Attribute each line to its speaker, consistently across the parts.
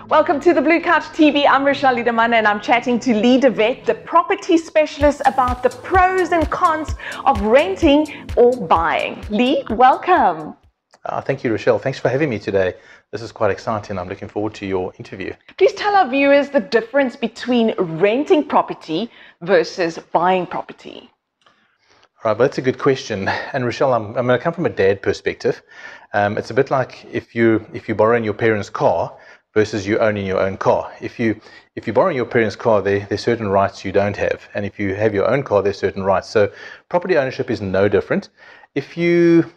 Speaker 1: Welcome to the Blue Couch TV. I'm Rouchelle Liedemann and I'm chatting to Leigh De Wet, the property specialist, about the pros and cons of renting or buying. Leigh, welcome.
Speaker 2: Thank you, Rouchelle. Thanks for having me today. This is quite exciting. I'm looking forward to your interview.
Speaker 1: Please tell our viewers the difference between renting property versus buying property.
Speaker 2: Right, but that's a good question. And Rouchelle, I'm going to come from a dad perspective. It's a bit like if you borrow in your parents' car versus you owning your own car. If you borrow your parents' car, there's certain rights you don't have, and if you have your own car, there's certain rights. So property ownership is no different. If you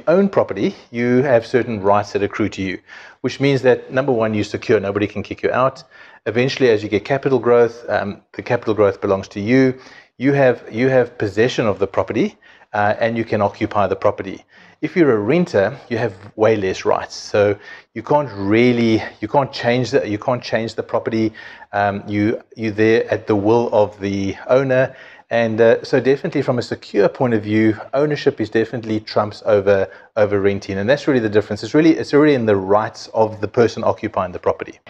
Speaker 2: own property, you have certain rights that accrue to you, which means that number one, you're secure, nobody can kick you out. Eventually, as you get capital growth, the capital growth belongs to you. You have possession of the property, and you can occupy the property. If you're a renter, you have way less rights. So you can't change the property. You're there at the will of the owner. And so definitely from a secure point of view, ownership is definitely trumps over renting. And that's really the difference. It's really in the rights of the person occupying the property.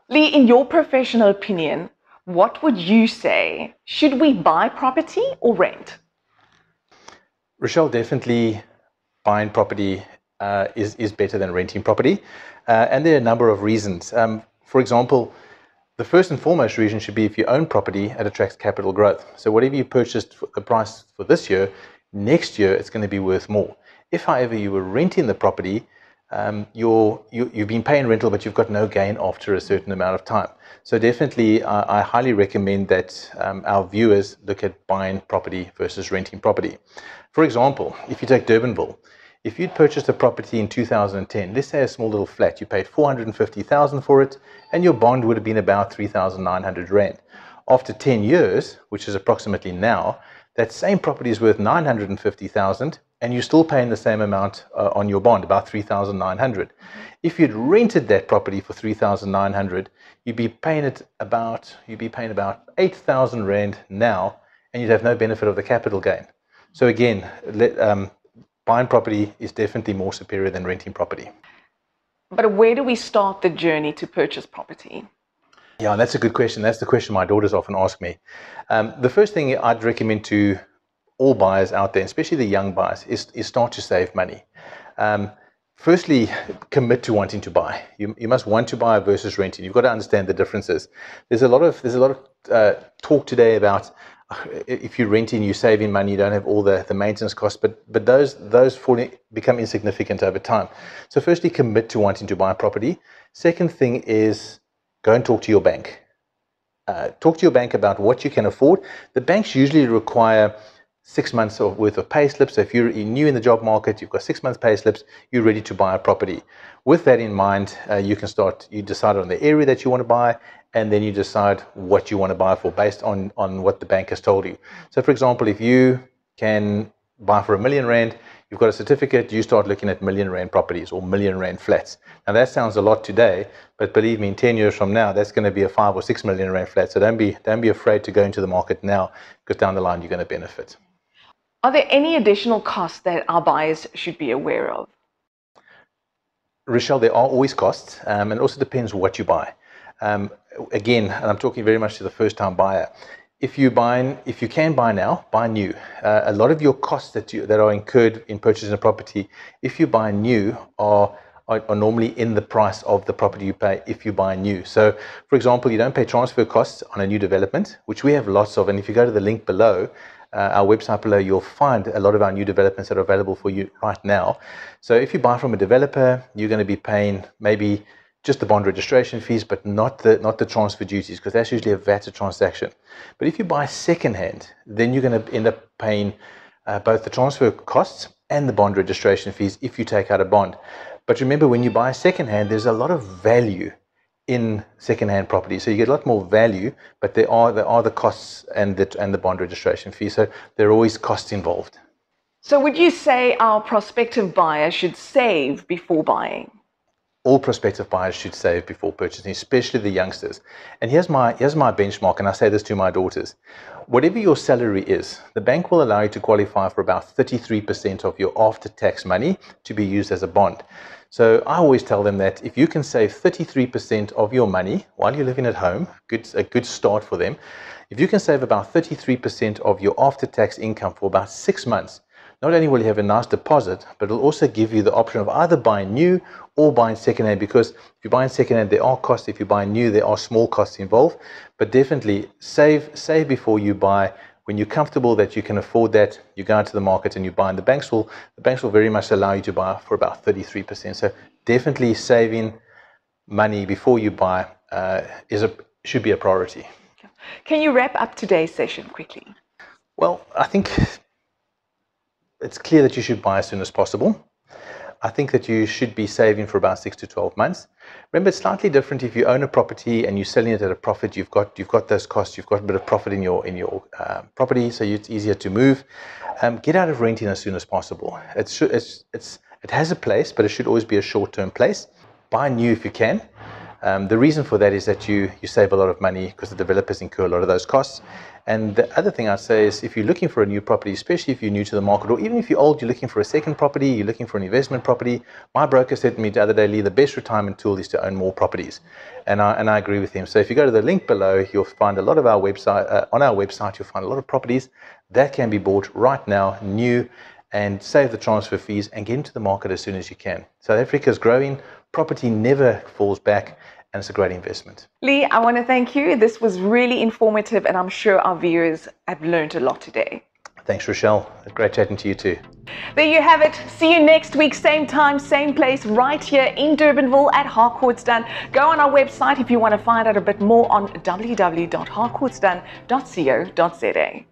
Speaker 1: Leigh, in your professional opinion, what would you say? Should we buy property or rent?
Speaker 2: Rouchelle, definitely buying property is better than renting property. And there are a number of reasons. For example, the first and foremost reason should be if you own property, it attracts capital growth. So whatever you purchased for the price for this year, next year it's going to be worth more. If, however, you were renting the property, you've been paying rental, but you've got no gain after a certain amount of time. So definitely, I highly recommend that our viewers look at buying property versus renting property. For example, if you take Durbanville, if you'd purchased a property in 2010, let's say a small little flat, you paid 450,000 for it, and your bond would have been about 3,900 Rand. After 10 years, which is approximately now, that same property is worth 950,000, and you're still paying the same amount on your bond, about 3,900. If you'd rented that property for 3,900, you'd be paying about 8,000 Rand now, and you'd have no benefit of the capital gain. So again, buying property is definitely more superior than renting property.
Speaker 1: But where do we start the journey to purchase property?
Speaker 2: Yeah, that's a good question. That's the question my daughters often ask me. The first thing I'd recommend to all buyers out there, especially the young buyers, is start to save money. Firstly, commit to wanting to buy. You must want to buy versus renting. You've got to understand the differences. There's a lot of talk today about if you're renting, you're saving money, you don't have all the maintenance costs, but those become insignificant over time. So firstly, commit to wanting to buy a property. Second thing is go and talk to your bank. Talk to your bank about what you can afford. The banks usually require 6 months worth of pay slips. So if you're new in the job market, you've got 6 months pay slips, you're ready to buy a property. With that in mind, you decide on the area that you want to buy, and then you decide what you want to buy for based on what the bank has told you. So for example, if you can buy for R1 million, you've got a certificate, you start looking at R1 million properties or R1 million flats. Now that sounds a lot today, but believe me, in 10 years from now, that's going to be a 5 or 6 million flat. So don't be afraid to go into the market now, because down the line you're going to benefit.
Speaker 1: Are there any additional costs that our buyers should be aware of?
Speaker 2: Rouchelle, there are always costs, and it also depends what you buy. Again, and I'm talking very much to the first-time buyer. If you can buy now, buy new. A lot of your costs that are incurred in purchasing a property, if you buy new, are normally in the price of the property you pay if you buy new. So, for example, you don't pay transfer costs on a new development, which we have lots of. And if you go to the link below, our website below, you'll find a lot of our new developments that are available for you right now. So if you buy from a developer, you're going to be paying maybe just the bond registration fees, but not the transfer duties, because that's usually a VAT transaction. But if you buy secondhand, then you're going to end up paying both the transfer costs and the bond registration fees if you take out a bond. But remember, when you buy secondhand, there's a lot of value in secondhand property, so you get a lot more value, but there are the costs and the bond registration fee. So there are always costs involved.
Speaker 1: So would you say our prospective buyer should save before buying?
Speaker 2: All prospective buyers should save before purchasing, especially the youngsters. And here's my benchmark, and I say this to my daughters. Whatever your salary is, the bank will allow you to qualify for about 33% of your after-tax money to be used as a bond. So I always tell them that if you can save 33% of your money while you're living at home, a good start for them. If you can save about 33% of your after-tax income for about 6 months, not only will you have a nice deposit, but it'll also give you the option of either buying new or buying secondhand, because if you're buying secondhand, there are costs. If you're buying new, there are small costs involved. But definitely save before you buy. When you're comfortable that you can afford that, you go out to the market and you buy, and the banks will very much allow you to buy for about 33%. So definitely saving money before you buy should be a priority.
Speaker 1: Can you wrap up today's session quickly?
Speaker 2: Well, I think it's clear that you should buy as soon as possible. I think that you should be saving for about 6 to 12 months. Remember, it's slightly different if you own a property and you're selling it at a profit. You've got those costs. You've got a bit of profit in your property, so it's easier to move. Get out of renting as soon as possible. It has a place, but it should always be a short-term place. Buy new if you can. The reason for that is that you save a lot of money because the developers incur a lot of those costs. And the other thing I'd say is, if you're looking for a new property, especially if you're new to the market, or even if you're old, you're looking for a second property, you're looking for an investment property. My broker said to me the other day, Leigh, the best retirement tool is to own more properties. And I agree with him. So if you go to the link below, you'll find a lot of our website. On our website, you'll find a lot of properties that can be bought right now, new, and save the transfer fees and get into the market as soon as you can. South Africa is growing. Property never falls back. And it's a great investment.
Speaker 1: Leigh, I want to thank you. This was really informative, and I'm sure our viewers have learned a lot today.
Speaker 2: Thanks, Rouchelle. Great chatting to you too.
Speaker 1: There you have it. See you next week, same time, same place, right here in Durbanville at Harcourts Dunn. Go on our website if you want to find out a bit more on www.harcourtsdunn.co.za.